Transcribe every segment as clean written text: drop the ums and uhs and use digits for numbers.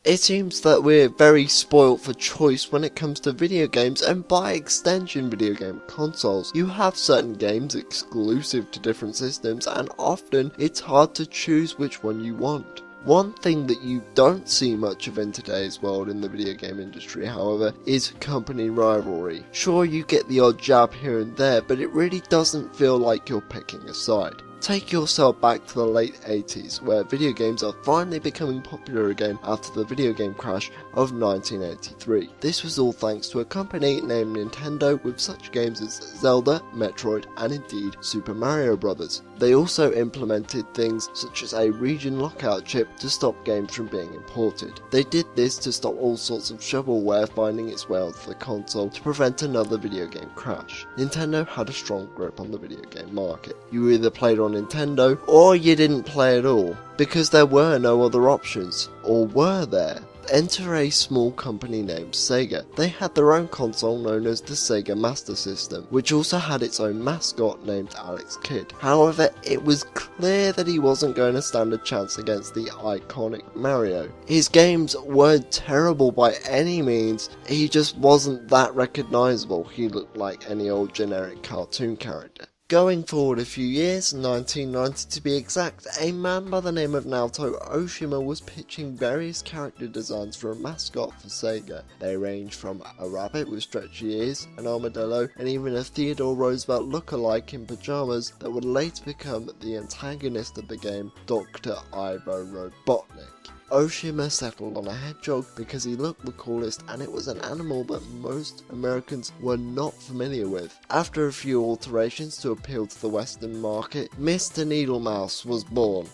It seems that we're very spoilt for choice when it comes to video games, and by extension video game consoles. You have certain games exclusive to different systems, and often it's hard to choose which one you want. One thing that you don't see much of in today's world in the video game industry, however, is company rivalry. Sure, you get the odd jab here and there, but it really doesn't feel like you're picking a side. Take yourself back to the late 80s, where video games are finally becoming popular again after the video game crash of 1983. This was all thanks to a company named Nintendo with such games as Zelda, Metroid, and indeed Super Mario Bros. They also implemented things such as a region lockout chip to stop games from being imported. They did this to stop all sorts of shovelware finding its way onto the console to prevent another video game crash. Nintendo had a strong grip on the video game market. You either played on Nintendo or you didn't play at all, because there were no other options. Or were there? Enter a small company named Sega. They had their own console known as the Sega Master System, which also had its own mascot named Alex Kidd. However, it was clear that he wasn't going to stand a chance against the iconic Mario. His games weren't terrible by any means, he just wasn't that recognisable. He looked like any old generic cartoon character. Going forward a few years, 1990 to be exact, a man by the name of Naoto Oshima was pitching various character designs for a mascot for Sega. They range from a rabbit with stretchy ears, an armadillo, and even a Theodore Roosevelt look-alike in pajamas that would later become the antagonist of the game, Dr. Ivo Robotnik. Oshima settled on a hedgehog because he looked the coolest, and it was an animal that most Americans were not familiar with. After a few alterations to appeal to the Western market, Mr. Needlemouse was born.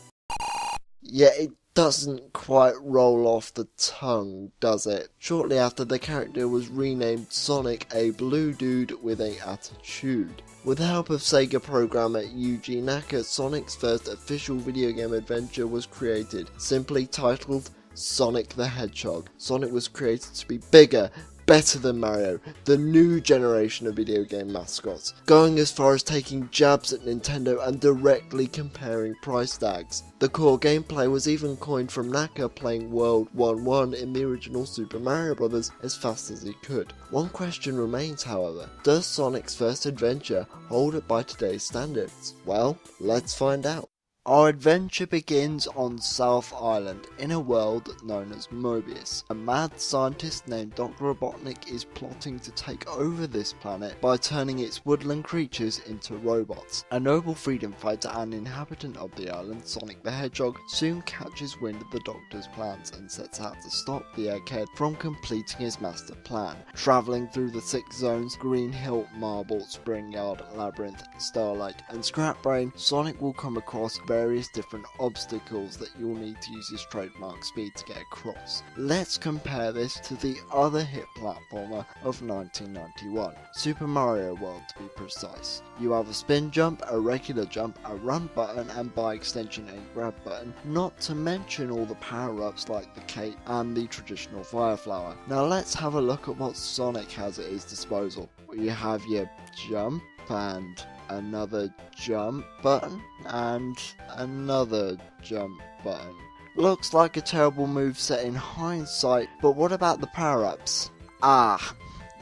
Yeah, it doesn't quite roll off the tongue, does it? Shortly after, the character was renamed Sonic, a blue dude with an attitude. With the help of Sega programmer Yuji Naka, Sonic's first official video game adventure was created, simply titled Sonic the Hedgehog. Sonic was created to be bigger, better than Mario, the new generation of video game mascots, going as far as taking jabs at Nintendo and directly comparing price tags. The core gameplay was even coined from Naka playing World 1-1 in the original Super Mario Bros. As fast as he could. One question remains, however: does Sonic's first adventure hold up by today's standards? Well, let's find out. Our adventure begins on South Island, in a world known as Mobius. A mad scientist named Dr. Robotnik is plotting to take over this planet by turning its woodland creatures into robots. A noble freedom fighter and inhabitant of the island, Sonic the Hedgehog, soon catches wind of the Doctor's plans and sets out to stop the egghead from completing his master plan. Travelling through the 6 zones, Green Hill, Marble, Springyard, Labyrinth, Starlight, and Scrapbrain, Sonic will come across various different obstacles that you'll need to use his trademark speed to get across. Let's compare this to the other hit platformer of 1991, Super Mario World to be precise. You have a spin jump, a regular jump, a run button, and by extension a grab button, not to mention all the power-ups like the cape and the traditional fire flower. Now let's have a look at what Sonic has at his disposal. You have your jump and another jump button and another jump button. Looks like a terrible move set in hindsight, but what about the power-ups? Ah,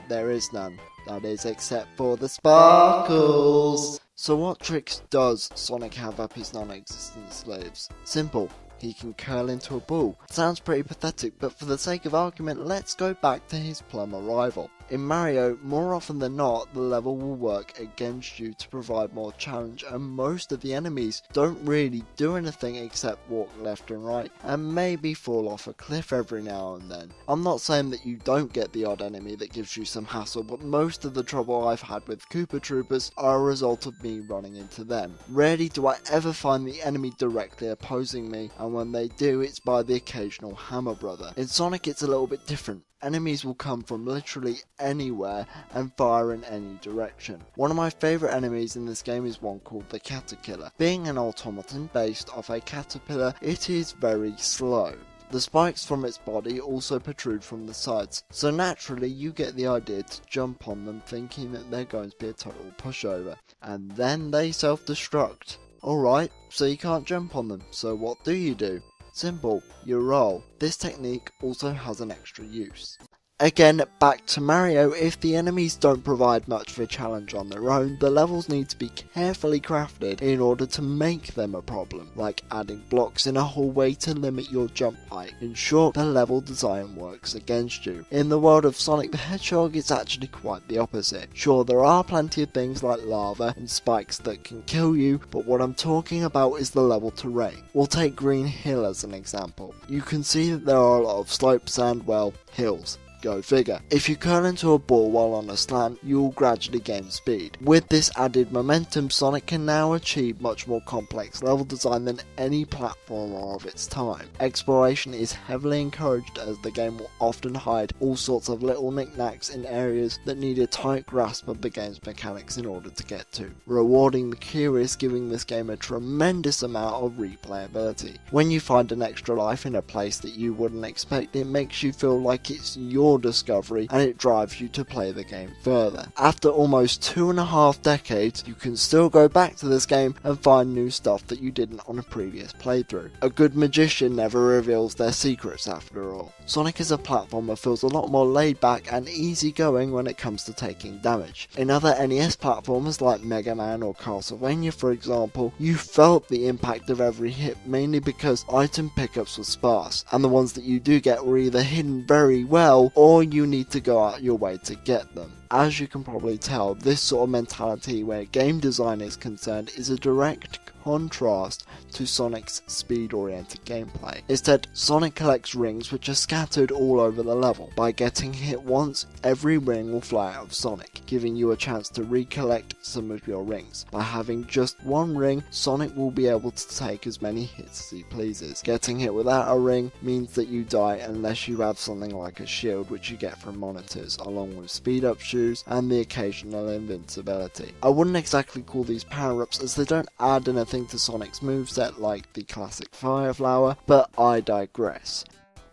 there is none. That is, except for the sparkles. So what tricks does Sonic have up his non-existent sleeves? Simple. He can curl into a ball. Sounds pretty pathetic, but for the sake of argument, let's go back to his plumber rival. In Mario, more often than not, the level will work against you to provide more challenge, and most of the enemies don't really do anything except walk left and right, and maybe fall off a cliff every now and then. I'm not saying that you don't get the odd enemy that gives you some hassle, but most of the trouble I've had with Koopa Troopers are a result of me running into them. Rarely do I ever find the enemy directly opposing me, and when they do, it's by the occasional hammer brother. In Sonic, it's a little bit different. Enemies will come from literally anywhere and fire in any direction. One of my favourite enemies in this game is one called the Caterkiller. Being an automaton based off a caterpillar, it is very slow. The spikes from its body also protrude from the sides, so naturally you get the idea to jump on them thinking that they're going to be a total pushover, and then they self-destruct. Alright, so you can't jump on them, so what do? Simple, you roll. This technique also has an extra use. Again, back to Mario, if the enemies don't provide much of a challenge on their own, the levels need to be carefully crafted in order to make them a problem, like adding blocks in a hallway to limit your jump height. In short, the level design works against you. In the world of Sonic the Hedgehog, it's actually quite the opposite. Sure, there are plenty of things like lava and spikes that can kill you, but what I'm talking about is the level terrain. We'll take Green Hill as an example. You can see that there are a lot of slopes and, well, hills. Go figure. If you curl into a ball while on a slant, you'll gradually gain speed. With this added momentum, Sonic can now achieve much more complex level design than any platformer of its time. Exploration is heavily encouraged as the game will often hide all sorts of little knickknacks in areas that need a tight grasp of the game's mechanics in order to get to, rewarding the curious, giving this game a tremendous amount of replayability. When you find an extra life in a place that you wouldn't expect, it makes you feel like it's your discovery and it drives you to play the game further. After almost 2.5 decades, you can still go back to this game and find new stuff that you didn't on a previous playthrough. A good magician never reveals their secrets after all. Sonic as a platformer feels a lot more laid back and easygoing when it comes to taking damage. In other NES platformers like Mega Man or Castlevania for example, you felt the impact of every hit mainly because item pickups were sparse, and the ones that you do get were either hidden very well or you need to go out your way to get them. As you can probably tell, this sort of mentality where game design is concerned is a direct contrast to Sonic's speed-oriented gameplay. Instead, Sonic collects rings which are scattered all over the level. By getting hit once, every ring will fly out of Sonic, giving you a chance to recollect some of your rings. By having just one ring, Sonic will be able to take as many hits as he pleases. Getting hit without a ring means that you die unless you have something like a shield, which you get from monitors, along with speed-up shoes and the occasional invincibility. I wouldn't exactly call these power-ups as they don't add anything to Sonic's moveset like the classic Fire Flower, but I digress.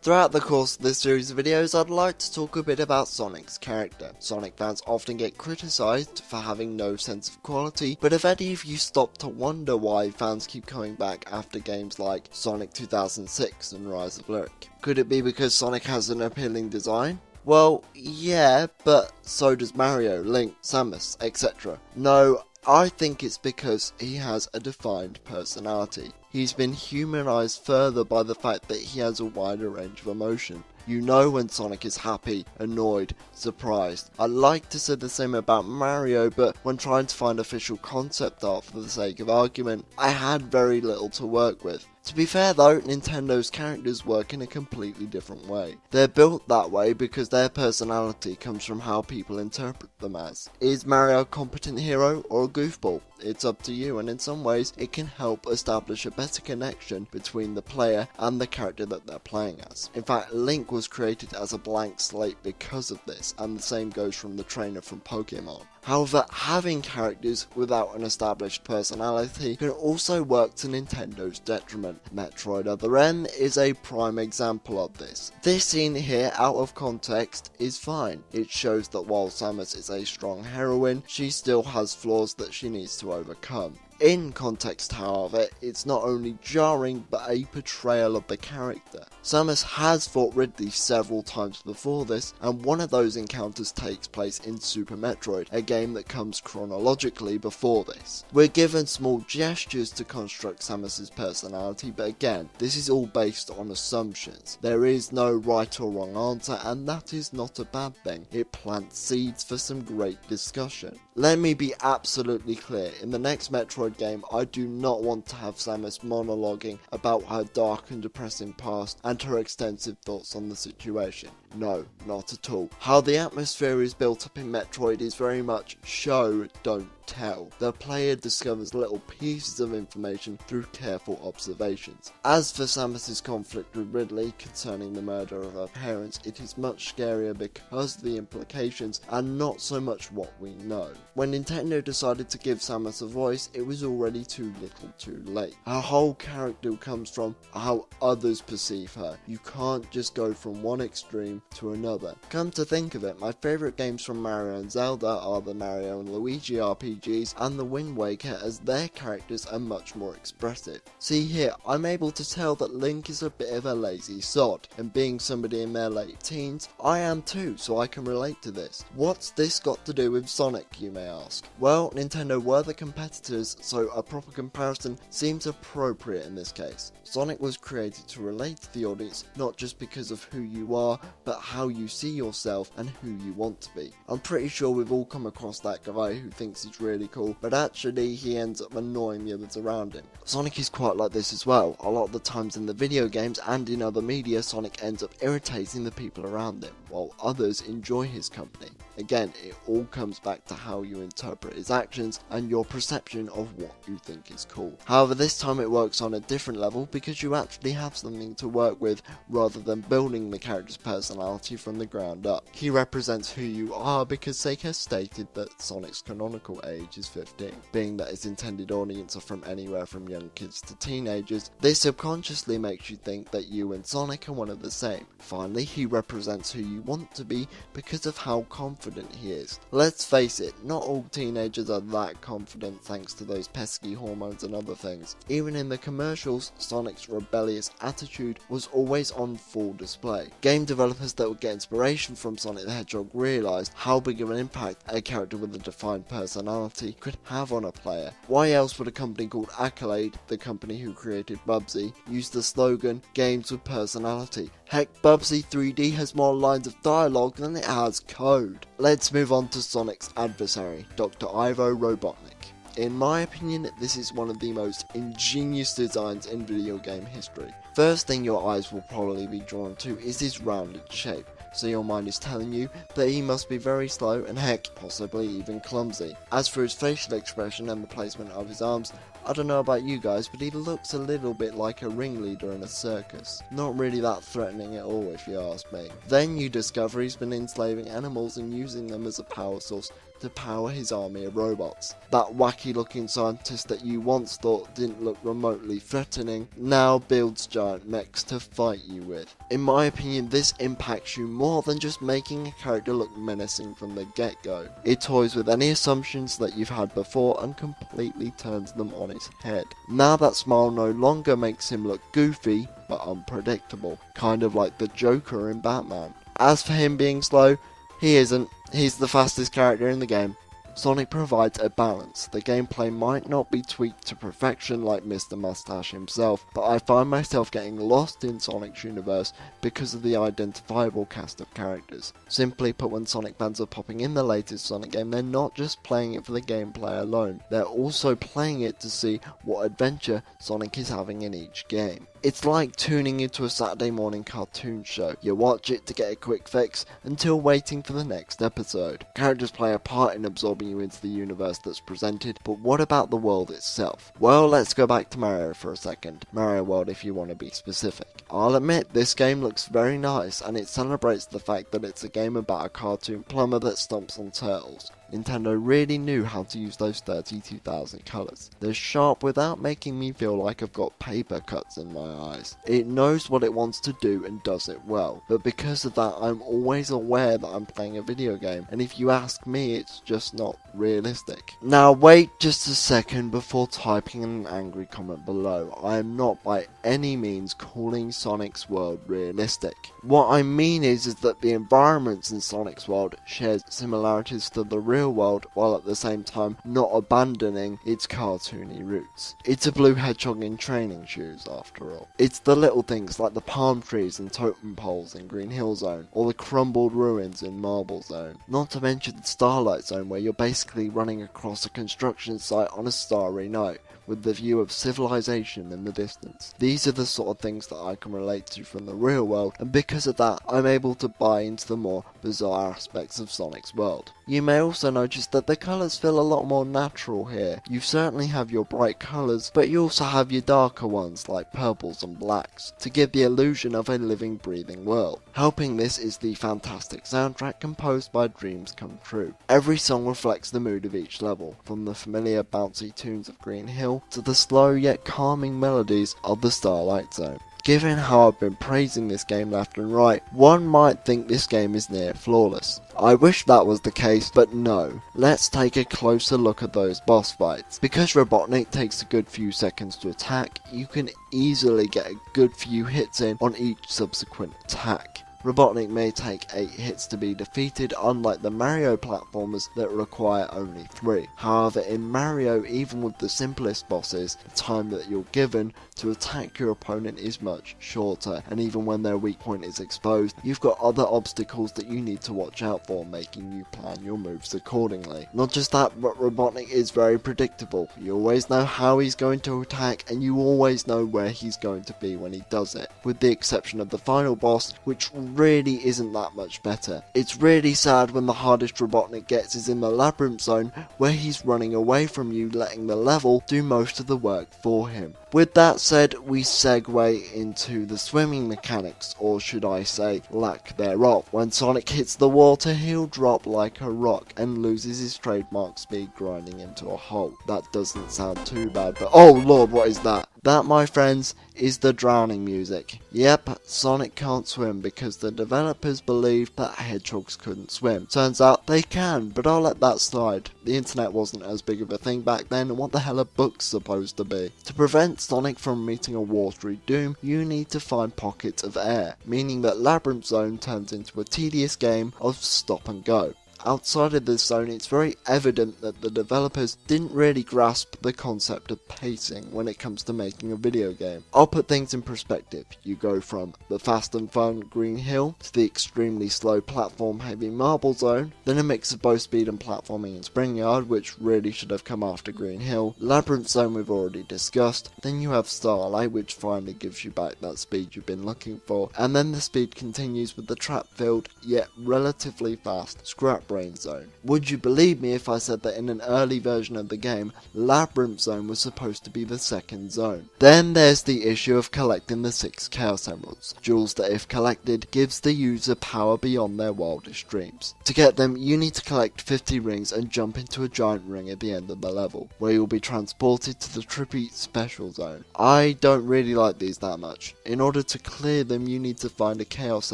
Throughout the course of this series of videos, I'd like to talk a bit about Sonic's character. Sonic fans often get criticised for having no sense of quality, but have any of you stopped to wonder why fans keep coming back after games like Sonic 2006 and Rise of Lyric? Could it be because Sonic has an appealing design? Well, yeah, but so does Mario, Link, Samus, etc. No, I think it's because he has a defined personality. He's been humanized further by the fact that he has a wider range of emotion. You know when Sonic is happy, annoyed, surprised. I'd like to say the same about Mario, but when trying to find official concept art for the sake of argument, I had very little to work with. To be fair though, Nintendo's characters work in a completely different way. They're built that way because their personality comes from how people interpret them as. Is Mario a competent hero or a goofball? It's up to you, and in some ways it can help establish a better connection between the player and the character that they're playing as. In fact, Link was created as a blank slate because of this, and the same goes from the trainer from Pokemon. However, having characters without an established personality can also work to Nintendo's detriment. Metroid Other M is a prime example of this. This scene here, out of context, is fine. It shows that while Samus is a strong heroine, she still has flaws that she needs to overcome. In context, however, it's not only jarring but a portrayal of the character. Samus has fought Ridley several times before this, and one of those encounters takes place in Super Metroid, a game that comes chronologically before this. We're given small gestures to construct Samus's personality, but again, this is all based on assumptions. There is no right or wrong answer, and that is not a bad thing. It plants seeds for some great discussion. Let me be absolutely clear, in the next Metroid game, I do not want to have Samus monologuing about her dark and depressing past and her extensive thoughts on the situation. No, not at all. How the atmosphere is built up in Metroid is very much show, don't tell. The player discovers little pieces of information through careful observations. As for Samus's conflict with Ridley concerning the murder of her parents, it is much scarier because of the implications and not so much what we know. When Nintendo decided to give Samus a voice, it was is already too little too late. Her whole character comes from how others perceive her. You can't just go from one extreme to another. Come to think of it, my favourite games from Mario and Zelda are the Mario and Luigi RPGs and the Wind Waker, as their characters are much more expressive. See here, I'm able to tell that Link is a bit of a lazy sod, and being somebody in their late teens, I am too, so I can relate to this. What's this got to do with Sonic, you may ask? Well, Nintendo were the competitors, so a proper comparison seems appropriate in this case. Sonic was created to relate to the audience, not just because of who you are, but how you see yourself and who you want to be. I'm pretty sure we've all come across that guy who thinks he's really cool, but actually he ends up annoying the others around him. Sonic is quite like this as well. A lot of the times in the video games and in other media, Sonic ends up irritating the people around him, while others enjoy his company. Again, it all comes back to how you interpret his actions and your perception of what you think is cool. However, this time it works on a different level because you actually have something to work with rather than building the character's personality from the ground up. He represents who you are because Sega stated that Sonic's canonical age is 15. Being that his intended audience are from anywhere from young kids to teenagers, this subconsciously makes you think that you and Sonic are one of the same. Finally, he represents who you want to be because of how confident he is. Let's face it, not all teenagers are that confident thanks to those pesky hormones and other things. Even in the commercials, Sonic's rebellious attitude was always on full display. Game developers that would get inspiration from Sonic the Hedgehog realised how big of an impact a character with a defined personality could have on a player. Why else would a company called Accolade, the company who created Bubsy, use the slogan, "Games with Personality"? Heck, Bubsy 3D has more lines of dialogue than it has code. Let's move on to Sonic's adversary, Dr. Ivo Robotnik. In my opinion, this is one of the most ingenious designs in video game history. First thing your eyes will probably be drawn to is his rounded shape, so your mind is telling you that he must be very slow and heck, possibly even clumsy. As for his facial expression and the placement of his arms, I don't know about you guys, but he looks a little bit like a ringleader in a circus. Not really that threatening at all if you ask me. Then you discover he's been enslaving animals and using them as a power source to power his army of robots. That wacky looking scientist that you once thought didn't look remotely threatening now builds giant mechs to fight you with. In my opinion, this impacts you more than just making a character look menacing from the get-go. It toys with any assumptions that you've had before and completely turns them on its head. Now that smile no longer makes him look goofy but unpredictable, kind of like the Joker in Batman. As for him being slow, he isn't. He's the fastest character in the game. Sonic provides a balance. The gameplay might not be tweaked to perfection like Mr. Mustache himself, but I find myself getting lost in Sonic's universe because of the identifiable cast of characters. Simply put, when Sonic fans are popping in the latest Sonic game, they're not just playing it for the gameplay alone, they're also playing it to see what adventure Sonic is having in each game. It's like tuning into a Saturday morning cartoon show. You watch it to get a quick fix until waiting for the next episode. Characters play a part in absorbing you into the universe that's presented, but what about the world itself? Well, let's go back to Mario for a second. Mario World if you want to be specific. I'll admit, this game looks very nice and it celebrates the fact that it's a game about a cartoon plumber that stomps on turtles. Nintendo really knew how to use those 32,000 colours. They're sharp without making me feel like I've got paper cuts in my eyes. It knows what it wants to do and does it well, but because of that I'm always aware that I'm playing a video game, and if you ask me, it's just not realistic. Now wait just a second before typing an angry comment below. I am not by any means calling Sonic's world realistic. What I mean is that the environments in Sonic's world share similarities to the real world, while at the same time not abandoning its cartoony roots. It's a blue hedgehog in training shoes after all. It's the little things like the palm trees and totem poles in Green Hill Zone, or the crumbled ruins in Marble Zone. Not to mention the Starlight Zone, where you're basically running across a construction site on a starry night, with the view of civilization in the distance. These are the sort of things that I can relate to from the real world, and because of that I'm able to buy into the more bizarre aspects of Sonic's world. You may also notice that the colours feel a lot more natural here. You certainly have your bright colours, but you also have your darker ones like purples and blacks, to give the illusion of a living, breathing world. Helping this is the fantastic soundtrack composed by Dreams Come True. Every song reflects the mood of each level, from the familiar bouncy tunes of Green Hill to the slow yet calming melodies of the Starlight Zone. Given how I've been praising this game left and right, one might think this game is near flawless. I wish that was the case, but no. Let's take a closer look at those boss fights. Because Robotnik takes a good few seconds to attack, you can easily get a good few hits in on each subsequent attack. Robotnik may take 8 hits to be defeated, unlike the Mario platformers that require only 3. However, in Mario, even with the simplest bosses, the time that you're given to attack your opponent is much shorter, and even when their weak point is exposed, you've got other obstacles that you need to watch out for, making you plan your moves accordingly. Not just that, but Robotnik is very predictable. You always know how he's going to attack, and you always know where he's going to be when he does it, with the exception of the final boss, which really isn't that much better. It's really sad when the hardest Robotnik gets is in the Labyrinth Zone, where he's running away from you, letting the level do most of the work for him. With that said, we segue into the swimming mechanics, or should I say, lack thereof. When Sonic hits the water, he'll drop like a rock and loses his trademark speed, grinding into a hole. That doesn't sound too bad, but oh lord, what is that? That, my friends, is the drowning music. Yep, Sonic can't swim because the developers believed that hedgehogs couldn't swim. Turns out they can, but I'll let that slide. The internet wasn't as big of a thing back then, and what the hell are books supposed to be? To prevent Sonic from meeting a watery doom, you need to find pockets of air, meaning that Labyrinth Zone turns into a tedious game of stop and go. Outside of this zone, it's very evident that the developers didn't really grasp the concept of pacing when it comes to making a video game. I'll put things in perspective. You go from the fast and fun Green Hill to the extremely slow platform heavy Marble Zone, then a mix of both speed and platforming in Spring Yard, which really should have come after Green Hill, Labyrinth Zone we've already discussed, then you have Starlight, which finally gives you back that speed you've been looking for, and then the speed continues with the trap-filled yet relatively fast Scrap Brain Zone. Would you believe me if I said that in an early version of the game, Labyrinth Zone was supposed to be the second zone? Then there's the issue of collecting the 6 Chaos Emeralds, jewels that if collected gives the user power beyond their wildest dreams. To get them, you need to collect 50 rings and jump into a giant ring at the end of the level, where you'll be transported to the Trippy Special Zone. I don't really like these that much. In order to clear them, you need to find a Chaos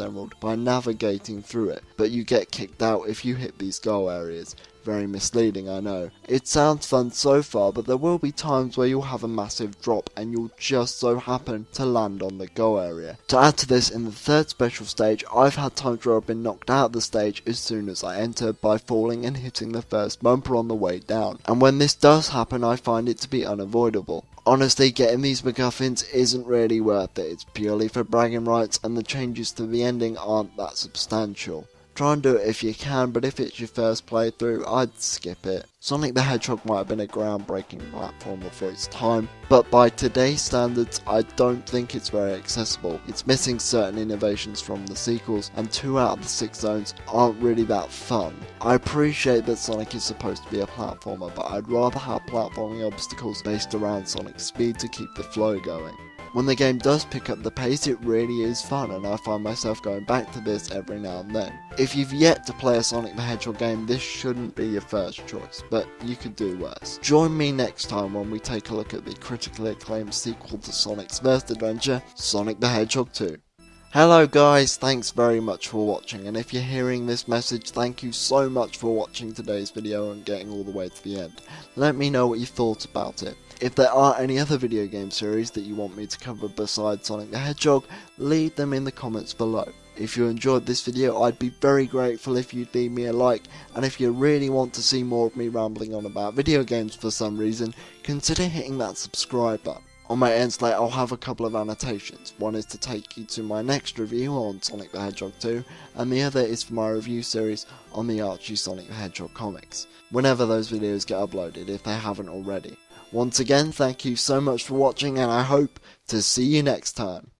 Emerald by navigating through it, but you get kicked out if you hit these goal areas. Very misleading, I know. It sounds fun so far, but there will be times where you'll have a massive drop and you'll just so happen to land on the go area. To add to this, in the third special stage, I've had times where I've been knocked out of the stage as soon as I enter by falling and hitting the first bumper on the way down. And when this does happen, I find it to be unavoidable. Honestly, getting these MacGuffins isn't really worth it. It's purely for bragging rights, and the changes to the ending aren't that substantial. Try and do it if you can, but if it's your first playthrough, I'd skip it. Sonic the Hedgehog might have been a groundbreaking platformer for its time, but by today's standards, I don't think it's very accessible. It's missing certain innovations from the sequels, and 2 out of the 6 zones aren't really that fun. I appreciate that Sonic is supposed to be a platformer, but I'd rather have platforming obstacles based around Sonic's speed to keep the flow going. When the game does pick up the pace, it really is fun, and I find myself going back to this every now and then. If you've yet to play a Sonic the Hedgehog game, this shouldn't be your first choice, but you could do worse. Join me next time when we take a look at the critically acclaimed sequel to Sonic's first adventure, Sonic the Hedgehog 2. Hello guys, thanks very much for watching, and if you're hearing this message, thank you so much for watching today's video and getting all the way to the end. Let me know what you thought about it. If there are any other video game series that you want me to cover besides Sonic the Hedgehog, leave them in the comments below. If you enjoyed this video, I'd be very grateful if you'd leave me a like, and if you really want to see more of me rambling on about video games for some reason, consider hitting that subscribe button. On my end slate, I'll have a couple of annotations. One is to take you to my next review on Sonic the Hedgehog 2, and the other is for my review series on the Archie Sonic the Hedgehog comics, whenever those videos get uploaded if they haven't already. Once again, thank you so much for watching, and I hope to see you next time.